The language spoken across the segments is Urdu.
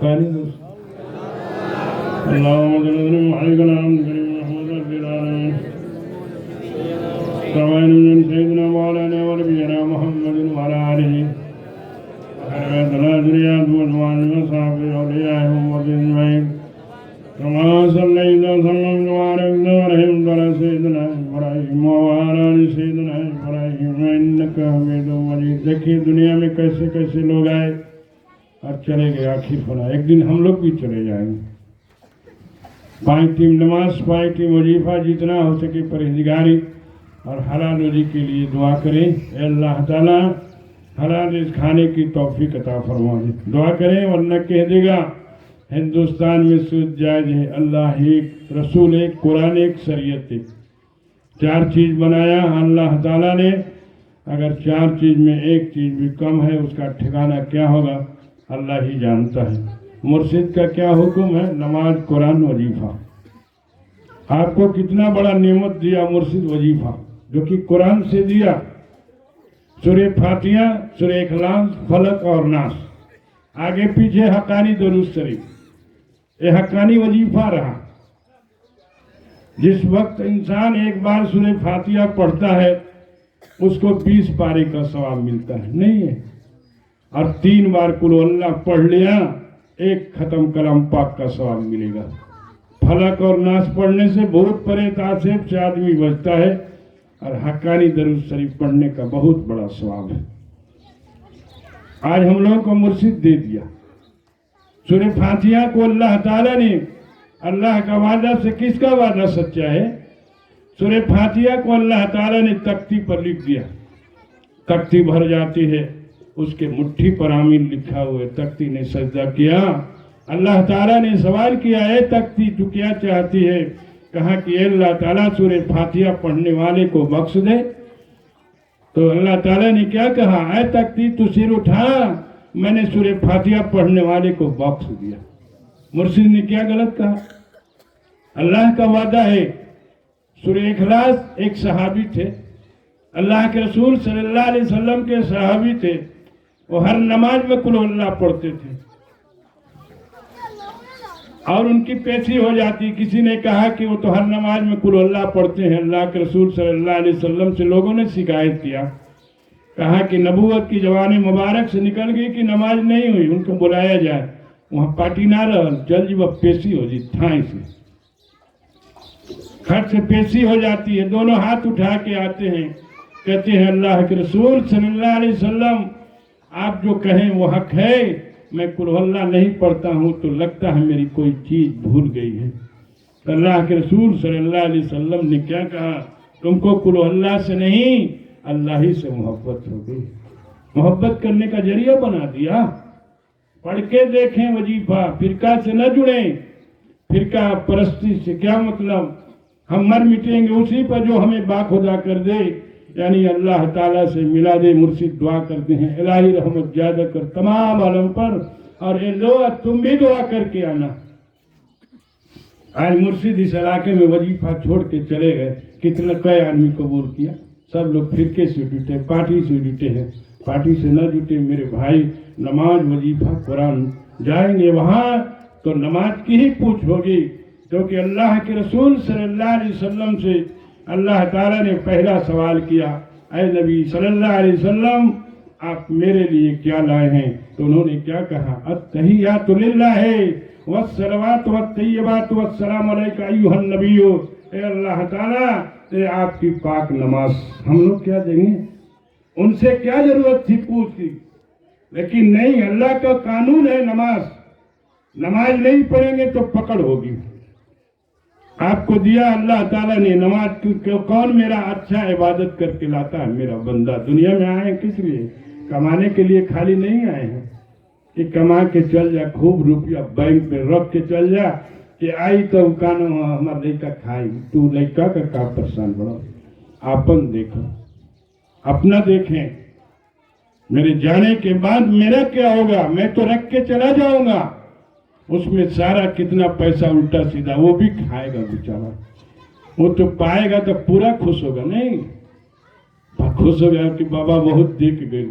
اللهم صل وسلم على محمد رب العالمين سوائن من سيدنا مولانا ونبينا محمد وعلى آله وصحبه ذريات وأزواجه وصحبه أوليائهم وأجمعين كما صليت وسلمت وباركت ورحمت على سيدنا إبراهيم وعلى آل سيدنا إبراهيم إنك حميد مجيد. دیکھیے دنیا میں کیسے کیسے لوگ آئے اور چلے گئے آخر فنا. ایک دن ہم لوگ بھی چلے جائیں گے. 5 ٹائم نماز 5 ٹائم وظیفہ جتنا ہو سکے پرہیزگاری اور حلال روزی کے لیے دعا کریں. اے اللہ تعالیٰ حلال رزق کھانے کی توفیق عطا فرما دے. دعا کریں ورنہ کہہ دے گا ہندوستان میں سود جائز ہے. اللہ ایک، رسول ایک، قرآن ایک، شریعت ایک. 4 چیز بنایا اللہ تعالیٰ نے. اگر 4 چیز میں ایک چیز بھی کم ہے اس کا ٹھکانہ کیا ہوگا اللہ ہی جانتا ہے. مرشد کا کیا حکم ہے؟ نماز، قرآن، وظیفہ. آپ کو کتنا بڑا نعمت دیا مرشد وظیفہ جو کہ قرآن سے دیا. سورہ فاتحہ، سورہ اخلاص، فلق اور ناس، آگے پیچھے حقانی درود شریف. یہ حقانی وظیفہ رہا. جس وقت انسان ایک بار سورہ فاتحہ پڑھتا ہے اس کو 20 پارے کا ثواب ملتا ہے. نہیں ہے. اور 3 بار قل اللہ پڑھ لیا 1 ختم کلام پاک کا ثواب ملے گا. فلق اور ناس پڑھنے سے بہت پرے تعصب سے آدمی بچتا ہے اور حقانی درود شریف پڑھنے کا بہت بڑا ثواب ہے. آج ہم لوگوں کو مرشد دے دیا. سورہ فاتحہ کو اللہ تعالیٰ نے، اللہ کا وعدہ سے کس کا وعدہ سچا ہے؟ سورہ فاتحہ کو اللہ تعالیٰ نے تختی پر لکھ دیا. تختی بھر جاتی ہے، اس کے مٹھی پر آمین لکھا ہوا ہے. تختی نے سجدہ کیا. اللہ تعالیٰ نے سوال کیا اے تختی تو کیا چاہتی ہے؟ کہا کہ اے اللہ تعالیٰ سورہ فاتحہ پڑھنے والے کو بخش دے. تو اللہ تعالیٰ نے کیا کہا؟ اے تختی تو سر اٹھا، میں نے سورہ فاتحہ پڑھنے والے کو بخش دیا. مرشد نے کیا غلط کہا؟ اللہ کا وعدہ ہے. سورہ اخلاص ایک صحابی تھے، اللہ کے رسول صلی اللہ علیہ وسلم کے صحابی تھے. وہ ہر نماز میں قل اللہ پڑھتے تھے اور ان کی پیشی ہو جاتی. کسی نے کہا کہ وہ تو ہر نماز میں قل اللہ پڑھتے ہیں. اللہ کے رسول صلی اللہ علیہ وسلم سے لوگوں نے شکایت کیا. کہا کہ نبوت کی زبان مبارک سے نکل گئی کہ نماز نہیں ہوئی. ان کو بلایا جائے. وہاں پارٹی نہ رہ چل جی وہ پیشی ہو جی تھائیں سے کھٹ سے پیشی ہو جاتی ہے. دونوں ہاتھ اٹھا کے آتے ہیں، کہتے ہیں اللہ کے رسول صلی اللہ علیہ وسلم آپ جو کہیں وہ حق ہے. میں قل اللہ نہیں پڑھتا ہوں تو لگتا ہے میری کوئی چیز بھول گئی ہے. اللہ کے رسول صلی اللہ علیہ وسلم نے کیا کہا؟ تم کو قل اللہ سے نہیں اللہ ہی سے محبت ہو گئی. محبت کرنے کا ذریعہ بنا دیا. پڑھ کے دیکھیں وظیفہ. فرقہ سے نہ جڑیں. فرقہ پرستی سے کیا مطلب؟ ہم مر مٹیں گے اسی پر جو ہمیں باخدا کر دے. یعنی اللہ تعالیٰ سے ملا دے. مرشد دعا کرتے ہیں الہی رحمت زیادہ کر تمام عالم پر. اور اے لوگ تم بھی دعا کر کے آنا. آج مرشد اس علاقے میں وظیفہ چھوڑ کے چلے گئے. کتنا کئی آدمی قبول کیا. سب لوگ فرقے سے جٹے، پارٹی سے جٹے ہیں. پارٹی سے نہ جٹے میرے بھائی. نماز، وظیفہ، قرآن جائیں گے وہاں تو نماز کی ہی پوچھ ہوگی. کیونکہ اللہ کے رسول صلی اللہ علیہ وسلم سے اللہ تعالیٰ نے پہلا سوال کیا اے نبی صلی اللہ علیہ وسلم آپ میرے لیے کیا لائے ہیں؟ تو انہوں نے کیا کہا؟ التحیات للہ والصلوات والطیبات والسلام علیک ایھا النبی. اے اللہ تعالیٰ اے آپ کی پاک نماز. ہم لوگ کیا دیں گے؟ ان سے کیا ضرورت تھی پوچھ کی؟ لیکن نہیں، اللہ کا قانون ہے نماز. نماز نہیں پڑھیں گے تو پکڑ ہوگی. آپ کو دیا اللہ تعالیٰ نے نماز. کون میرا اچھا عبادت کر کے لاتا ہے؟ میرا بندہ. دنیا میں آئے ہیں کس لیے؟ کمانے کے لیے خالی نہیں آئے ہیں کہ کما کے چل جا، خوب روپیہ بینک میں رکھ کے چل جا کہ آئی تو کانو ہمارا لڑکا کھائی. تو لڑکا کا پریشان بڑھو. آپن دیکھو، اپنا دیکھیں. میرے جانے کے بعد میرا کیا ہوگا؟ میں تو رکھ کے چلا جاؤں گا. اس میں سارا کتنا پیسہ الٹا سیدھا وہ بھی کھائے گا بیچارہ. وہ تو پائے گا تو پورا خوش ہوگا. نہیں خوش ہو گیا کہ بابا بہت دیکھ گئے.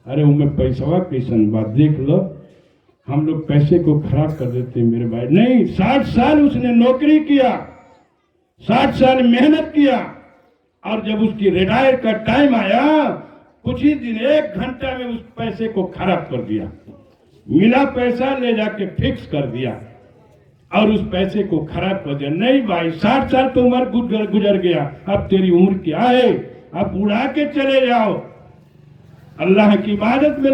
ارے وہ میں پیسہ کیسن بات دیکھ لو. ہم لوگ پیسے کو خراب کر دیتے ہیں میرے بھائی. نہیں، 60 سال اس نے نوکری کیا، 60 سال محنت کیا، اور جب اس کی ریٹائر کا ٹائم آیا کچھ ہی دن 1 گھنٹہ میں اس پیسے کو خراب کر دیا. ملا پیسہ لے جا کے فکس کر دیا اور اس پیسے کو خراب کر دیا. نہیں بھائی، 60 سال تو عمر گزر گیا، اب تیری عمر کیا ہے؟ اب اڑا کے چلے جاؤ، اللہ کی عبادت میں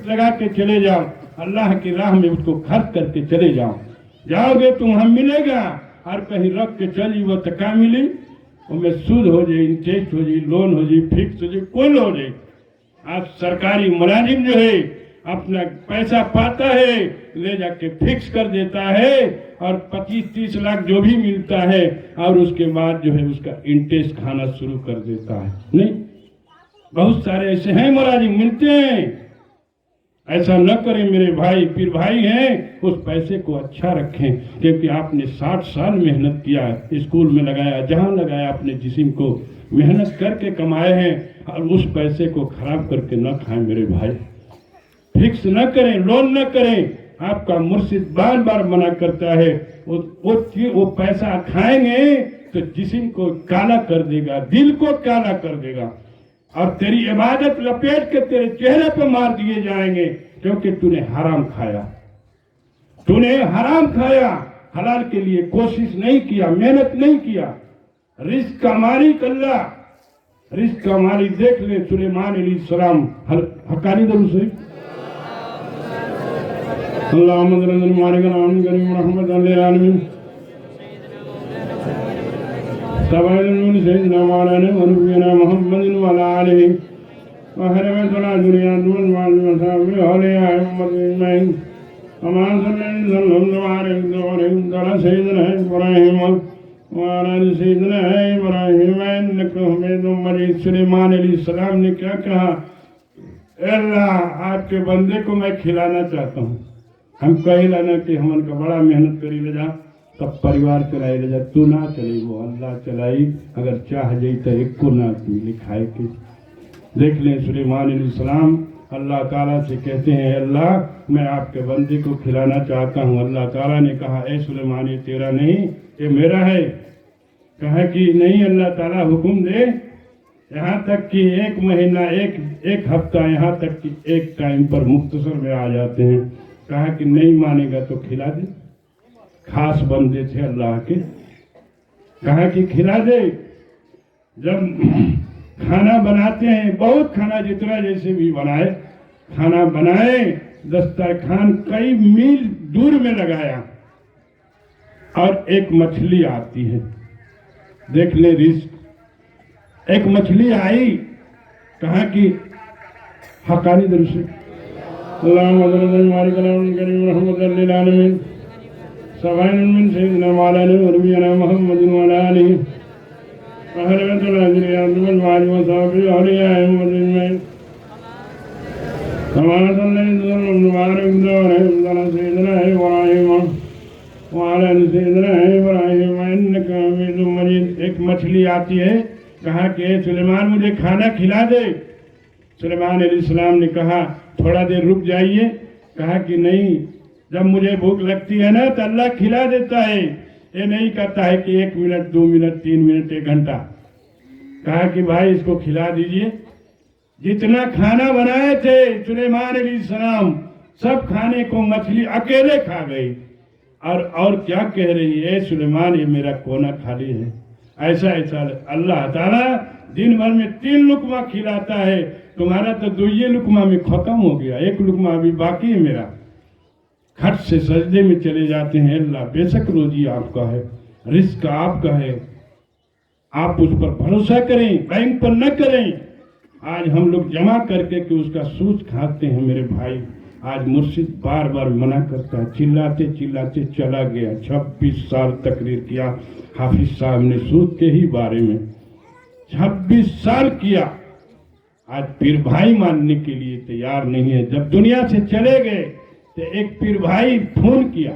لگا کے چلے جاؤ، اللہ کی راہ میں اس کو خرچ کر کے چلے جاؤ. جاؤ گے تمہیں ملے گا، اور کہیں رکھ کے چلی وہ تکا ملی ان میں سود ہو جائے، انٹرسٹ ہو جائے، لون ہو جائے، فکس ہو جائے، کل ہو جائے. آج سرکاری ملازم جو ہے اپنا پیسہ پاتا ہے لے جا کے فکس کر دیتا ہے، اور 25-30 لاکھ جو بھی ملتا ہے اور اس کے بعد جو ہے اس کا انٹرسٹ کھانا شروع کر دیتا ہے. نہیں، بہت سارے ایسے ہیں ملازم ملتے ہیں. ایسا نہ کریں میرے بھائی، پھر بھائی ہیں اس پیسے کو اچھا رکھیں، کیونکہ آپ نے 60 سال محنت کیا، اسکول میں لگایا، جہاں لگایا، اپنے جسم کو محنت کر کے کمائے ہیں، اور اس پیسے کو خراب کر کے نہ کھائیں میرے بھائی. فکس نہ کریں، لون نہ کریں. آپ کا مرشد بار بار منع کرتا ہے، وہ پیسہ کھائیں گے تو جسم کو کالا کر دے گا، دل کو کالا کر دے گا، اور تیری عبادت لپیٹ کے تیرے چہرے پہ مار دیے جائیں گے، کیونکہ تو نے حرام کھایا. تو نے حرام کھایا، حلال کے لیے کوشش نہیں کیا، محنت نہیں کیا. رزق کا مالک اللہ، رزق کا مالک. دیکھ لیں سلیمان علیہ السلام، حقانی درود شریف. اللہم صل علی مالک العالمین کریم رحمت للعالمین. سبحان سیدنا مولانا ونبینا محمد وعلی آلہ وحرمت اللہ جنیات والمعلم علیہ محمد اجمعین. امان صلی اللہ علیہ وسلم سیدنا ابراہیم وعلی سیدنا ابراہیم انک حمید مجید. سلیمان علیہ السلام نے کیا کہا؟ اے اللہ، آپ کے بندے کو میں کھلانا چاہتا ہوں. ہم کہیں لانا کہ ہم ان کا بڑا محنت کری لے جا، تب پریوار چلائی لے جا. تو نہ چلی، وہ اللہ چلائی. اگر چاہ جائی تو ایک کو نہ ملی کھائے کے. دیکھ لیں سلیمان علیہ السلام اللہ تعالیٰ سے کہتے ہیں، اللہ میں آپ کے بندے کو کھلانا چاہتا ہوں. اللہ تعالیٰ نے کہا، اے سلیمان یہ تیرا نہیں، یہ میرا ہے. کہا کہ نہیں، اللہ تعالیٰ حکم دے، یہاں تک کہ 1 مہینہ، ایک ہفتہ، یہاں تک کہ ایک ٹائم پر مختصر میں آ جاتے ہیں. کہا کہ نہیں مانے گا تو کھلا دے. خاص بندے تھے اللہ کے. کہا کہ کھلا دے. جب کھانا بناتے ہیں، بہت کھانا، جتنا جیسے بھی بنائے، کھانا بنائے، دسترخوان کئی میل دور میں لگایا، اور ایک مچھلی آتی ہے. دیکھ لے رزق. ایک مچھلی آئی، کہا کہ حقانی درود شریف. اللہم صل علی مالک العالمین کریم رحمت للعالمین. سبحان من سیدنا مولانا ونبینا محمد وعلی آلہ وحرمت اللہ جنیات والمعلم وصحبہ علیہ محمد اجمعین. امان صلی اللہ علیہ وسلم سیدنا ابراہیم وعلی سیدنا ابراہیم انک حمید مجید. ایک مچھلی آتی ہے، کہا کہ اے سلیمان مجھے کھانا کھلا دے. سلیمان علیہ السلام نے کہا تھوڑا دیر رک جائیے. کہا کہ نہیں، جب مجھے بھوک لگتی ہے نا تو اللہ کھلا دیتا ہے، یہ نہیں کہتا ہے کہ 1 منٹ 2 منٹ 3 منٹ 1 گھنٹہ. کہا کہ بھائی اس کو کھلا دیجئے. جتنا کھانا بنائے تھے سلیمان علیہ السلام، سب کھانے کو مچھلی اکیلے کھا گئی. اور کیا کہہ رہی ہے، سلیمان یہ میرا کونا خالی ہے. ایسا اللہ تعالیٰ دن بھر میں 3 لقمہ کھلاتا ہے، تمہارا تو 2 لقمہ میں ختم ہو گیا، 1 لقمہ ابھی باقی ہے میرا. کھٹ سے سجدے میں چلے جاتے ہیں. اللہ بے شک روزی آپ کا ہے، رزق آپ کا ہے، آپ اس پر بھروسہ کریں، بینک پر نہ کریں. آج ہم لوگ جمع کر کے کہ اس کا سود کھاتے ہیں میرے بھائی. آج مرشد بار بار منع کرتا ہے. چلاتے چلاتے چلا گیا. 26 سال تقریر کیا حافظ صاحب نے سود کے ہی بارے میں. 26 سال کیا. آج پیر بھائی ماننے کے لیے تیار نہیں ہے. جب دنیا سے چلے گئے تو ایک پیر بھائی فون کیا،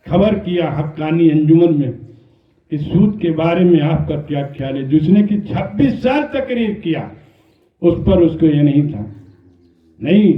خبر کیا حقانی انجمن میں کہ سود کے بارے میں آپ کا کیا خیال ہے. جس نے کہ 26 سال تقریر کیا، اس پر اس کو یہ نہیں تھا. نہیں،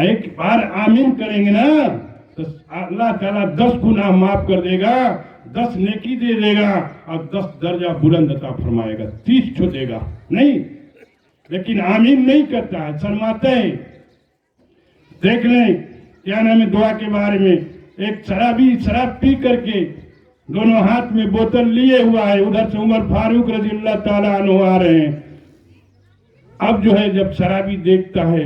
ایک بار آمین کریں گے نا تو اللہ تعالیٰ 10 گناہ معاف کر دے گا، 10 نیکی دے دے گا اور 10 درجہ بلند عطا فرمائے گا، 30 چھو دے گا نہیں، لیکن آمین نہیں کرتا ہے، شرماتے ہیں۔ دیکھ لیں کیا نام ہے دعا کے بارے میں، ایک شرابی شراب پی کر کے دونوں ہاتھ میں بوتل لیے ہوا ہے، ادھر سے عمر فاروق رضی اللہ تعالیٰ عنہ آ رہے ہیں۔ اب جو ہے جب شرابی دیکھتا ہے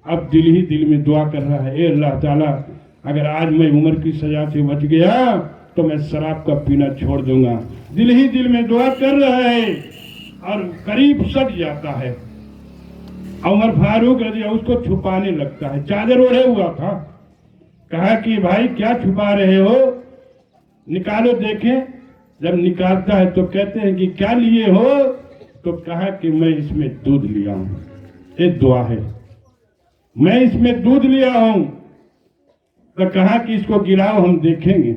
اب دل ہی دل میں دعا کر رہا ہے، اے اللہ تعالیٰ اگر آج میں عمر کی سزا سے بچ گیا تو میں شراب کا پینا چھوڑ دوں گا، دل ہی دل میں دعا کر رہا ہے اور قریب سٹ جاتا ہے۔ عمر فاروق رضی اللہ اس کو چھپانے لگتا ہے، چادر اوڑھے ہوا تھا، کہا کہ بھائی کیا چھپا رہے ہو، نکالو دیکھیں۔ جب نکالتا ہے تو کہتے ہیں کہ کیا لیے ہو، تو کہا کہ میں اس میں دودھ لیا ہوں، ایک دعا ہے، میں اس میں دودھ لیا ہوں۔ تو کہا کہ اس کو گراؤ ہم دیکھیں گے۔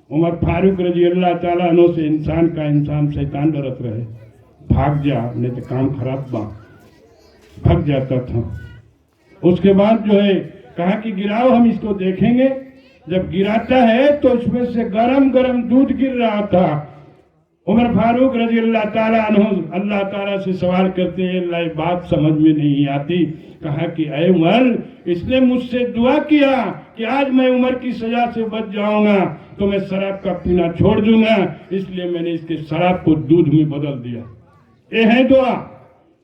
عمر فاروق رضی اللہ تعالیٰ عنہ سے انسان کا انسان شیطان ڈرت رہے، بھاگ جا نہیں تو کام خراب با، بھگ جاتا تھا۔ اس کے بعد جو ہے کہا کہ گراؤ ہم اس کو دیکھیں گے۔ جب گراتا ہے تو اس میں سے گرم گرم دودھ گر رہا تھا۔ عمر فاروق رضی اللہ تعالیٰ عنہ اللہ تعالیٰ سے سوال کرتے ہیں، اللہ بات سمجھ میں نہیں آتی۔ کہا کہ اے عمر اس نے مجھ سے دعا کیا کہ آج میں عمر کی سزا سے بچ جاؤں گا تو میں شراب کا پینا چھوڑ دوں گا، اس لیے میں نے اس کے شراب کو دودھ میں بدل دیا۔ یہ ہے دعا۔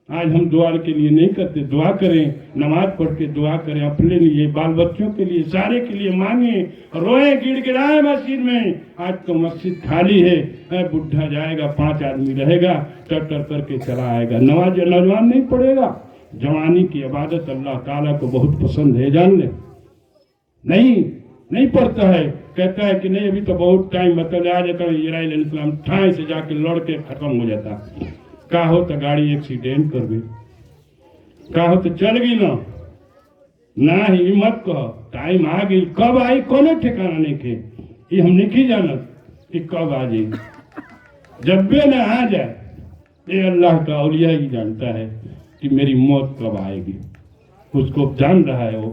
آج ہم دعا کے لیے نہیں کرتے، دعا کریں، نماز پڑھ کے دعا کریں، اپنے لیے، بال بچوں کے لیے، سارے کے لیے مانگیں، روئیں، گڑ گڑائیں مسجد میں۔ آج تو مسجد خالی ہے، بڈھا جائے گا، 5 آدمی رہے گا، ٹر کر کے چلا آئے گا، نوجوان نہیں پڑھے گا۔ جوانی کی عبادت اللہ تعالیٰ کو بہت پسند ہے، جان لیں۔ نہیں پڑھتا ہے، کہتا ہے کہ نہیں ابھی تو بہت ٹائم مطلب آ جاتا ہے، اسرائیل علیہ السلام ٹھائیں سے جا کے لڑ کے ختم ہو جاتا۔ کہا ہو تو گاڑی ایکسیڈنٹ کر گئی، کہا ہو تو چل گئی نہ ہی مت کہو، ٹائم آ گئی، کب آئی کونے ٹھکانا نہیں کے، یہ ہم نہیں جانا کہ کب آ جائے، جب بھی نہ آ جائے، یہ اللہ کا اولیاء ہی جانتا ہے کہ میری موت کب آئے گی، اس کو جان رہا ہے۔ وہ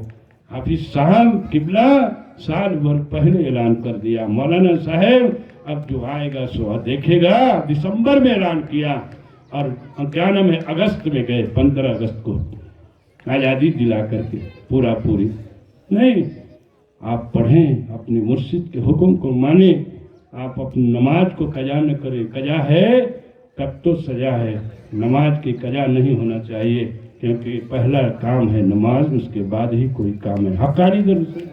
حافظ صاحب قبلہ سال بھر پہلے اعلان کر دیا، مولانا صاحب اب جو آئے گا سو دیکھے گا، دسمبر میں اعلان کیا اور کیا نام ہے اگست میں گئے، 15 اگست کو آزادی دلا کر کے پوری نہیں۔ آپ پڑھیں، اپنے مرشد کے حکم کو مانیں، آپ اپنی نماز کو قضا نہ کریں، قضا ہے تب تو سزا ہے، نماز کی قضا نہیں ہونا چاہیے، کیونکہ پہلا کام ہے نماز، اس کے بعد ہی کوئی کام ہے۔ حقانی در سے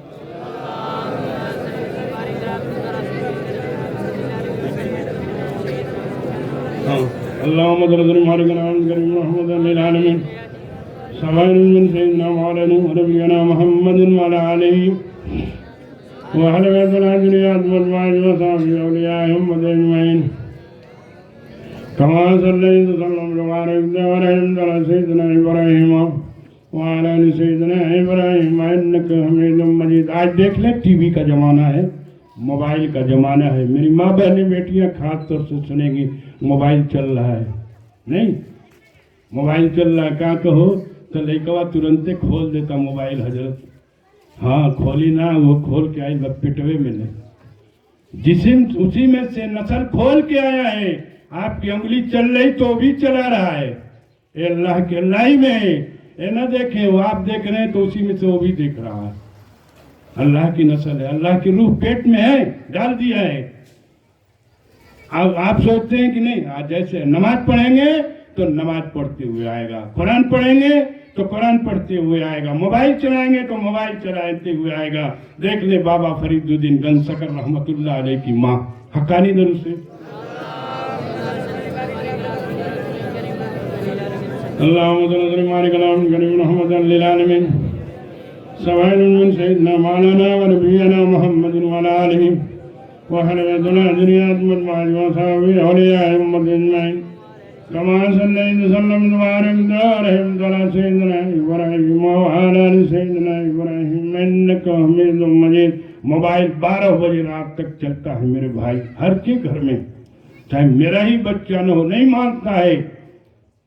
اللهم صل وسلم وبارك على محمد العالمين سوائر من سيدنا مولانا ونبينا محمد وعلى آله وعلى الذريات والأزواج وصحبه أوليائهم أجمعين كما صليت وسلمت وباركت ورحمت على سيدنا إبراهيم وعلى آل سيدنا إبراهيم إنك حميد مجيد۔ آج دیکھ لیں ٹی وی کا زمانہ ہے، موبائل کا زمانہ ہے، میری ماں بہنیں بیٹیاں خاص طور سے سنیں گی، موبائل چل رہا ہے، نہیں موبائل چل رہا ہے، کہاں کہو تو لڑکا ترنتے کھول دیتا موبائل، حضرت ہاں کھولی نہ، وہ کھول کے آئی پٹوے میں لے، جسم اسی میں سے نسل کھول کے آیا ہے، آپ کی انگلی چل رہی تو بھی چلا رہا ہے، اے اللہ کے اللہ ہی میں اے نہ دیکھیں، وہ آپ دیکھ رہے ہیں تو اسی میں سے وہ بھی دیکھ رہا ہے، اللہ کی نسل ہے، اللہ کی روح پیٹ میں ہے، ڈال دیا ہے۔ اب آپ سوچتے ہیں کہ نہیں، آج جیسے نماز پڑھیں گے تو نماز پڑھتے ہوئے آئے گا، قرآن پڑھیں گے تو قرآن پڑھتے ہوئے آئے گا، موبائل چلائیں گے تو موبائل چلاتے ہوئے آئے گا۔ دیکھ لیں بابا فرید الدین گنج سکر رحمت اللہ علیہ کی ماں، حقانی درود سے اللہم صلی اللہ علیہ محمد للعالمین سوائر من سیدنا مولانا ونبینا محمد وعلی آلہ وحلوۃ الذریات والأزواج وصحبہ اولیاء محمد اجمعین كما صليت وسلمت وباركت ورحمت على سيدنا إبراهيم وعلى آل سيدنا إبراهيم إنك حميد مجيد۔ موبائل 12 بجے رات تک چلتا ہے میرے بھائی، ہر کے گھر میں، چاہے میرا ہی بچہ نہ ہو، نہیں مانتا ہے،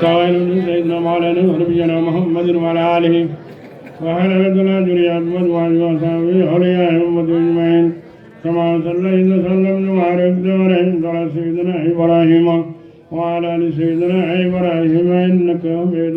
سيدنا مولانا ونبينا محمد وعلى آله وعلى ذريته وأزواجه وصحبه أولياء أمة أجمعين كما صليت وسلمت وباركت على سيدنا إبراهيم وعلى آل سيدنا إبراهيم إنك حميد